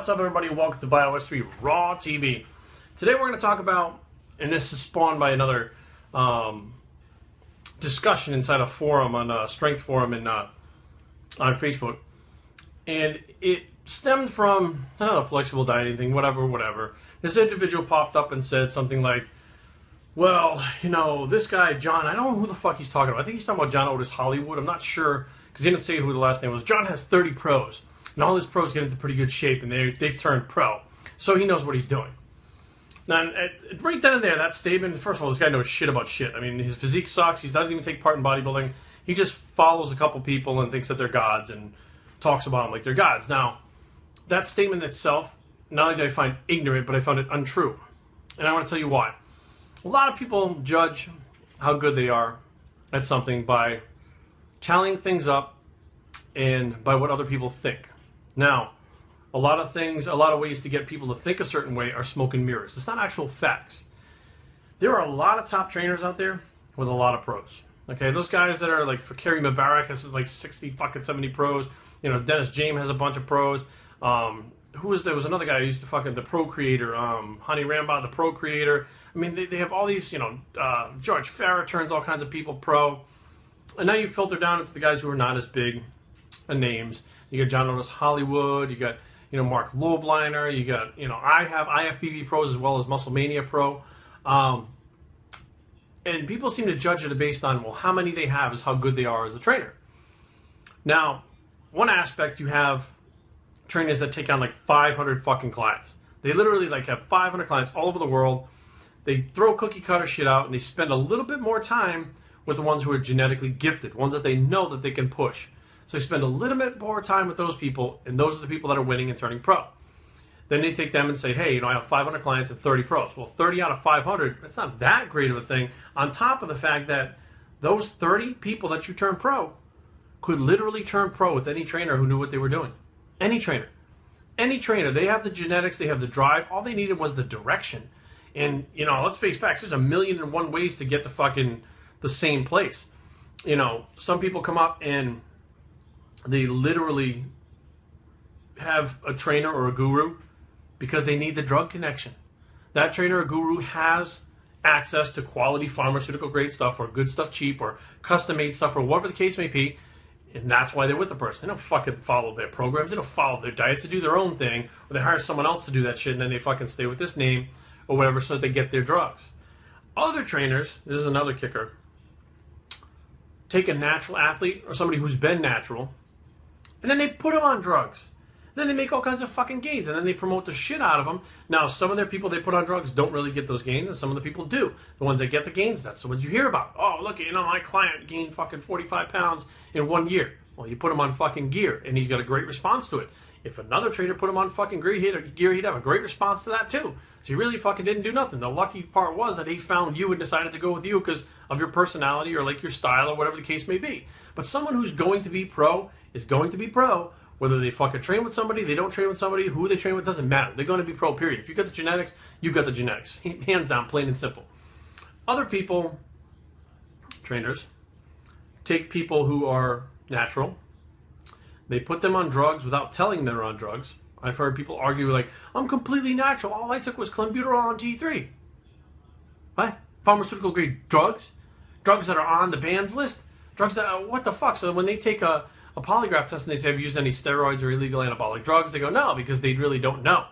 What's up, everybody? Welcome to Bios3 Raw TV. Today we're going to talk about, and this is spawned by another discussion inside a forum on a strength forum on Facebook, and it stemmed from another flexible dieting thing, whatever. This individual popped up and said something like, well, you know, this guy, John, I don't know who the fuck he's talking about. I think he's talking about John Otis Hollywood. I'm not sure, because he didn't say who the last name was. John has 30 pros, and all his pros get into pretty good shape, and they've turned pro. So he knows what he's doing. Now, right then and there, that statement, first of all, this guy knows shit about shit. I mean, his physique sucks. He doesn't even take part in bodybuilding. He just follows a couple people and thinks that they're gods and talks about them like they're gods. Now, that statement itself, not only did I find ignorant, but I found it untrue. And I want to tell you why. A lot of people judge how good they are at something by tallying things up and by what other people think. Now, a lot of ways to get people to think a certain way are smoke and mirrors. It's not actual facts. There are a lot of top trainers out there with a lot of pros. Okay, those guys that are like, for Kari has like 60 fucking 70 pros. You know, Dennis James has a bunch of pros. There was another guy who used to the pro creator, Honey Rambod, the pro creator. I mean, they have all these, you know, George Farah turns all kinds of people pro. And now you filter down into the guys who are not as big names. You got John Otis Hollywood, you got, you know, Mark Lobliner, you got, you know, I have IFBB pros as well as Muscle Mania pro. And people seem to judge it based on, well, how many they have is how good they are as a trainer. Now, one aspect, you have trainers that take on like 500 fucking clients. They literally like have 500 clients all over the world. They throw cookie cutter shit out and they spend a little bit more time with the ones who are genetically gifted, ones that they know that they can push. So they spend a little bit more time with those people, and those are the people that are winning and turning pro. Then they take them and say, hey, you know, I have 500 clients and 30 pros. Well, 30 out of 500, that's not that great of a thing, on top of the fact that those 30 people that you turn pro could literally turn pro with any trainer who knew what they were doing. Any trainer. Any trainer. They have the genetics, they have the drive. All they needed was the direction. And, you know, let's face facts, there's 1,000,001 ways to get to the same place. You know, some people come up and they literally have a trainer or a guru because they need the drug connection. That trainer or guru has access to quality pharmaceutical grade stuff or good stuff cheap or custom made stuff or whatever the case may be, and that's why they're with the person. They don't fucking follow their programs, they don't follow their diets, they do their own thing, or they hire someone else to do that shit and then they fucking stay with this name or whatever so that they get their drugs. Other trainers, this is another kicker, take a natural athlete or somebody who's been natural, and then they put them on drugs. Then they make all kinds of fucking gains, and then they promote the shit out of them. Now, some of their people they put on drugs don't really get those gains, and some of the people do. The ones that get the gains, that's the ones you hear about. Oh, look, you know, my client gained fucking 45 pounds in 1 year. Well, you put him on fucking gear, and he's got a great response to it. If another trainer put him on fucking gear, he'd have a great response to that too. So he really fucking didn't do nothing. The lucky part was that he found you and decided to go with you because of your personality or like your style or whatever the case may be. But someone who's going to be pro is going to be pro. Whether they fucking train with somebody, they don't train with somebody, who they train with, doesn't matter. They're going to be pro, period. If you got the genetics, you got the genetics. Hands down, plain and simple. Other people, trainers, take people who are natural. They put them on drugs without telling them they're on drugs. I've heard people argue like, I'm completely natural. All I took was clenbuterol and T3. What? Pharmaceutical grade drugs? Drugs that are on the bans list? Drugs that, what the fuck? So when they take a polygraph test and they say, have you used any steroids or illegal anabolic drugs? They go, no, because they really don't know.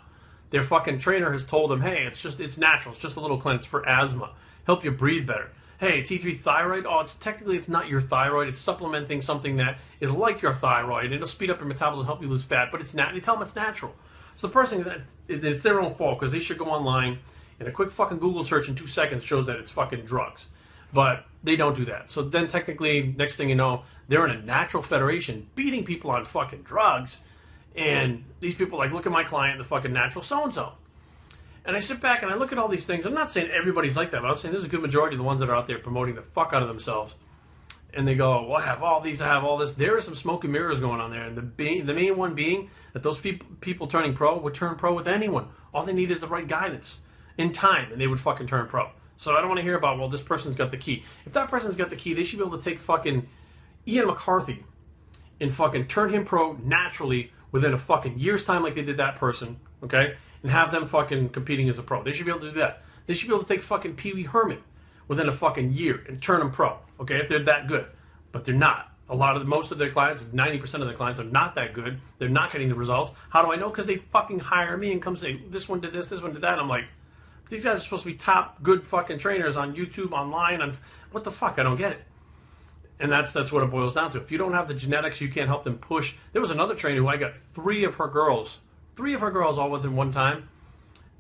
Their fucking trainer has told them, hey, it's natural. It's just a little cleanse for asthma. Help you breathe better. Hey, T3 thyroid, it's not your thyroid. It's supplementing something that is like your thyroid. It'll speed up your metabolism, help you lose fat, but they tell them it's natural. So the person, it's their own fault because they should go online and a quick fucking Google search in 2 seconds shows that it's fucking drugs. But they don't do that. So then technically, next thing you know, they're in a natural federation beating people on fucking drugs. And these people like, look at my client, the fucking natural so-and-so. And I sit back and I look at all these things. I'm not saying everybody's like that, but I'm saying there's a good majority of the ones that are out there promoting the fuck out of themselves. And they go, well, I have all these, I have all this. There are some smoke and mirrors going on there. And the main one being that those people turning pro would turn pro with anyone. All they need is the right guidance in time, and they would fucking turn pro. So I don't want to hear about, well, this person's got the key. If that person's got the key, they should be able to take fucking Ian McCarthy and fucking turn him pro naturally within a fucking year's time like they did that person, okay, and have them fucking competing as a pro. They should be able to do that. They should be able to take fucking Pee Wee Herman within a fucking year and turn them pro, okay, if they're that good. But they're not. Most of their clients, 90% of their clients are not that good. They're not getting the results. How do I know? Because they fucking hire me and come say, this one did this one did that. And I'm like, these guys are supposed to be top good fucking trainers on YouTube, online, on what the fuck? I don't get it. And that's what it boils down to. If you don't have the genetics, you can't help them push. There was another trainer who I got three of her girls all within one time.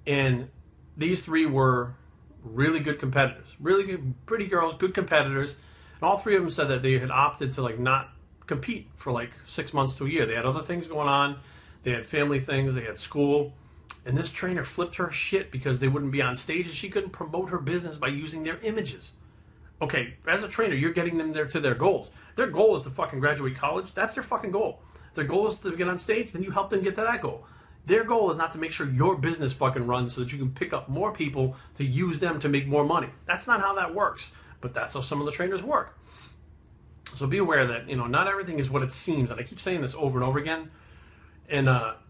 And these three were really good competitors. Really good, pretty girls, good competitors. And all three of them said that they had opted to like not compete for like 6 months to a year. They had other things going on. They had family things. They had school. And this trainer flipped her shit because they wouldn't be on stage and she couldn't promote her business by using their images. Okay, as a trainer, you're getting them there to their goals. Their goal is to fucking graduate college. That's their fucking goal. If their goal is to get on stage, then you help them get to that goal. Their goal is not to make sure your business fucking runs so that you can pick up more people to use them to make more money. That's not how that works. But that's how some of the trainers work. So be aware that, not everything is what it seems. And I keep saying this over and over again. And,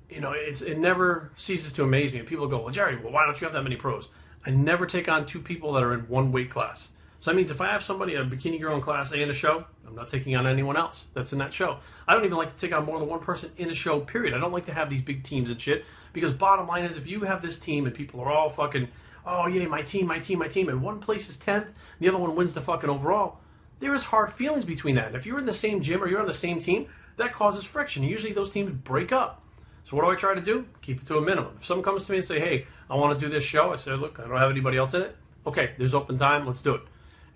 it never ceases to amaze me. And people go, well, Jerry, why don't you have that many pros? I never take on two people that are in one weight class. So that means if I have somebody, a bikini girl in class A in a show, I'm not taking on anyone else that's in that show. I don't even like to take on more than one person in a show, period. I don't like to have these big teams and shit. Because bottom line is, if you have this team and people are all fucking, oh yeah, my team, and one place is 10th, the other one wins the fucking overall, there is hard feelings between that. And if you're in the same gym or you're on the same team, that causes friction. Usually those teams break up. So what do I try to do? Keep it to a minimum. If someone comes to me and say, hey, I want to do this show, I say, look, I don't have anybody else in it. Okay, there's open time, let's do it.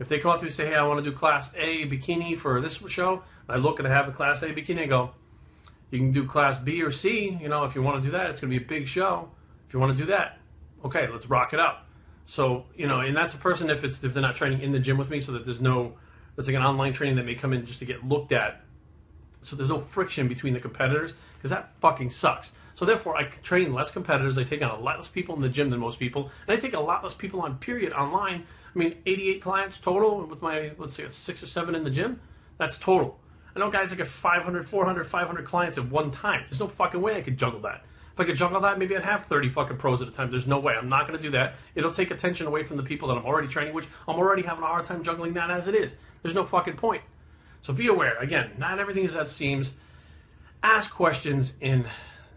If they come up to me and say, hey, I want to do Class A bikini for this show, I look and I have a Class A bikini, I go, you can do Class B or C, if you want to do that, it's going to be a big show. If you want to do that, okay, let's rock it out. So, and that's a person if they're not training in the gym with me, so that there's like an online training that may come in just to get looked at. So there's no friction between the competitors, because that fucking sucks. So therefore, I train less competitors. I take on a lot less people in the gym than most people. And I take a lot less people on, period, online. 88 clients total with my, let's say, 6 or 7 in the gym. That's total. I know guys that get 500, 400, 500 clients at one time. There's no fucking way I could juggle that. If I could juggle that, maybe I'd have 30 fucking pros at a time. There's no way. I'm not going to do that. It'll take attention away from the people that I'm already training, which I'm already having a hard time juggling that as it is. There's no fucking point. So be aware. Again, not everything is as it seems. Ask questions, and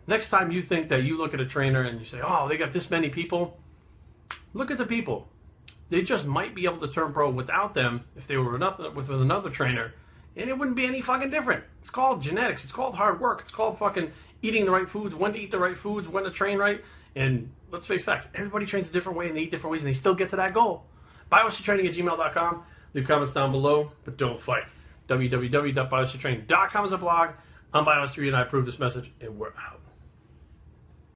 next time you think that you look at a trainer and you say, oh, they got this many people, look at the people. They just might be able to turn pro without them if they were with another trainer, and it wouldn't be any fucking different. It's called genetics. It's called hard work. It's called fucking eating the right foods, when to eat the right foods, when to train right. And let's face facts, everybody trains a different way and they eat different ways and they still get to that goal. biostraining@gmail.com. Leave comments down below, but don't fight. www.biostraining.com is a blog. I'm Bios3 and I approve this message, and we're out.